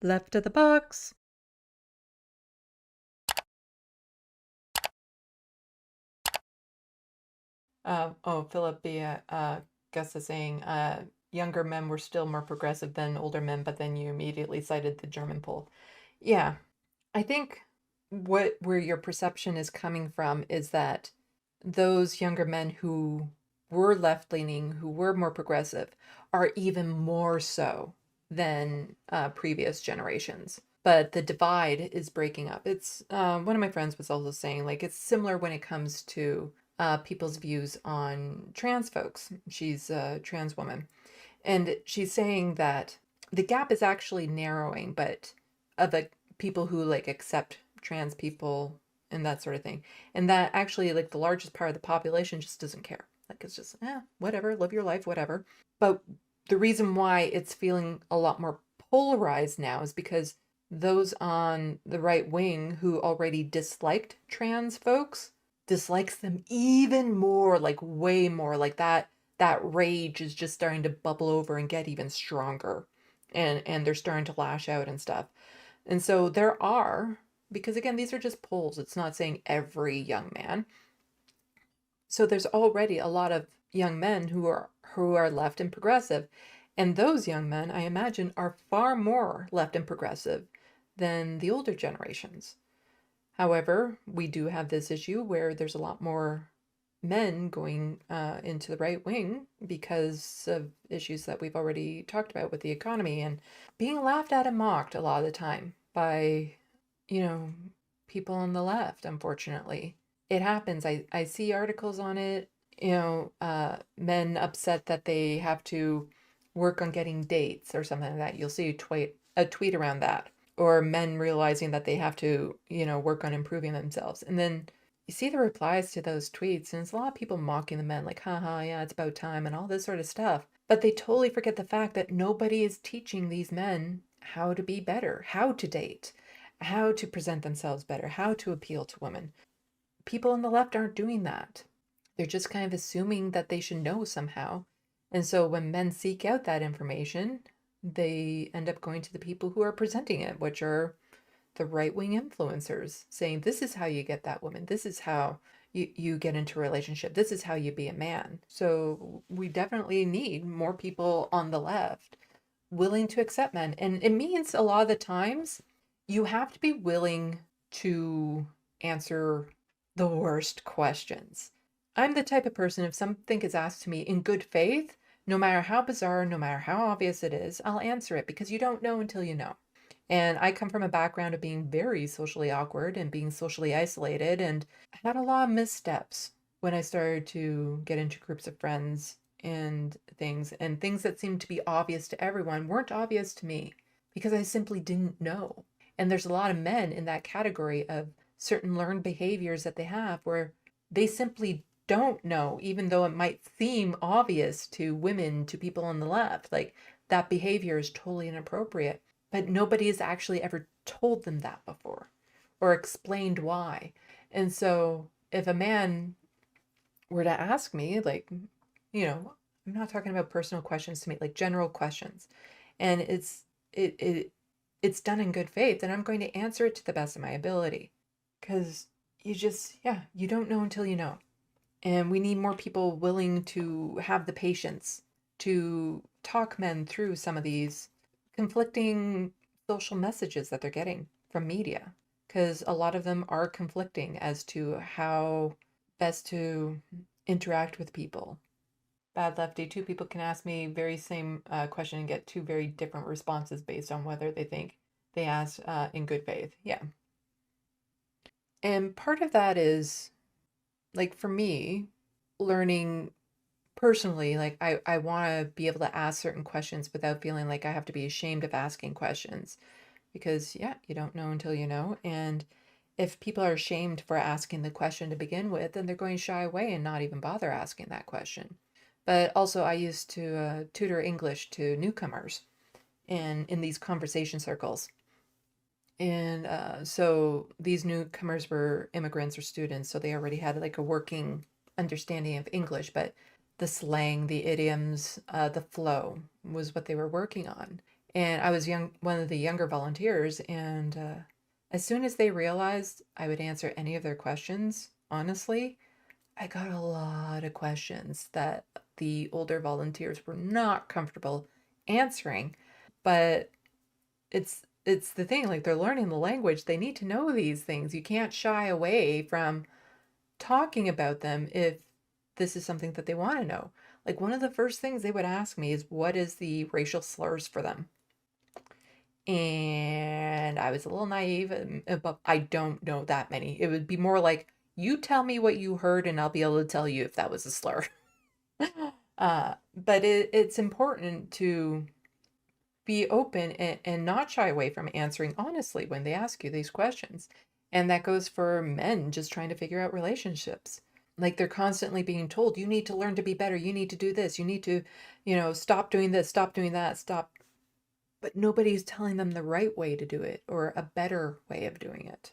Left of the box. Philip B. Gus is saying younger men were still more progressive than older men, but then you immediately cited the German poll. Yeah, I think where your perception is coming from is that those younger men who were left-leaning, who were more progressive, are even more so than previous generations. But the divide is breaking up. It's one of my friends was also saying, like, it's similar when it comes to people's views on trans folks. She's a trans woman. And she's saying that the gap is actually narrowing, but of the people who like accept trans people and that sort of thing. And that actually, like, the largest part of the population just doesn't care. Like, it's just, whatever, live your life, whatever. But the reason why it's feeling a lot more polarized now is because those on the right wing who already disliked trans folks dislikes them even more, like way more. Like that rage is just starting to bubble over and get even stronger. And they're starting to lash out and stuff. And so there are, because again, these are just polls. It's not saying every young man. So there's already a lot of young men who are left and progressive. And those young men, I imagine, are far more left and progressive than the older generations. However, we do have this issue where there's a lot more men going into the right wing because of issues that we've already talked about with the economy and being laughed at and mocked a lot of the time by, you know, people on the left, unfortunately. It happens. I see articles on it, men upset that they have to work on getting dates or something like that. You'll see a tweet around that. Or men realizing that they have to, work on improving themselves. And then you see the replies to those tweets, and it's a lot of people mocking the men, like, haha, yeah, it's about time, and all this sort of stuff. But they totally forget the fact that nobody is teaching these men how to be better, how to date, how to present themselves better, how to appeal to women. People on the left aren't doing that. They're just kind of assuming that they should know somehow. And so when men seek out that information, they end up going to the people who are presenting it, which are the right wing influencers, saying, this is how you get that woman. This is how you get into a relationship. This is how you be a man. So we definitely need more people on the left willing to accept men. And it means a lot of the times you have to be willing to answer the worst questions. I'm the type of person, if something is asked to me in good faith, no matter how bizarre, no matter how obvious it is, I'll answer it because you don't know until you know. And I come from a background of being very socially awkward and being socially isolated and had a lot of missteps when I started to get into groups of friends and things that seemed to be obvious to everyone weren't obvious to me because I simply didn't know. And there's a lot of men in that category of certain learned behaviors that they have where they simply don't know, even though it might seem obvious to women, to people on the left, like that behavior is totally inappropriate, but nobody has actually ever told them that before or explained why. And so if a man were to ask me, like, I'm not talking about personal questions to me, like general questions, and it's done in good faith, and I'm going to answer it to the best of my ability. Because you don't know until you know. And we need more people willing to have the patience to talk men through some of these conflicting social messages that they're getting from media. Because a lot of them are conflicting as to how best to interact with people. Bad lefty, two people can ask me very same question and get two very different responses based on whether they think they asked in good faith. Yeah. And part of that is, like, for me, learning personally, like, I want to be able to ask certain questions without feeling like I have to be ashamed of asking questions because, yeah, you don't know until you know. And if people are ashamed for asking the question to begin with, then they're going to shy away and not even bother asking that question. But also, I used to tutor English to newcomers in these conversation circles. And so these newcomers were immigrants or students, so they already had like a working understanding of English, but the slang, the idioms, the flow was what they were working on. And I was one of the younger volunteers, and as soon as they realized I would answer any of their questions, honestly, I got a lot of questions that the older volunteers were not comfortable answering. But it's the thing, like they're learning the language. They need to know these things. You can't shy away from talking about them if this is something that they want to know. Like one of the first things they would ask me is what is the racial slurs for them? And I was a little naive, but I don't know that many. It would be more like, you tell me what you heard, and I'll be able to tell you if that was a slur. But it's important to be open and not shy away from answering honestly when they ask you these questions. And that goes for men just trying to figure out relationships. Like they're constantly being told, you need to learn to be better. You need to do this. You need to, stop doing this, stop doing that, stop. But nobody's telling them the right way to do it or a better way of doing it.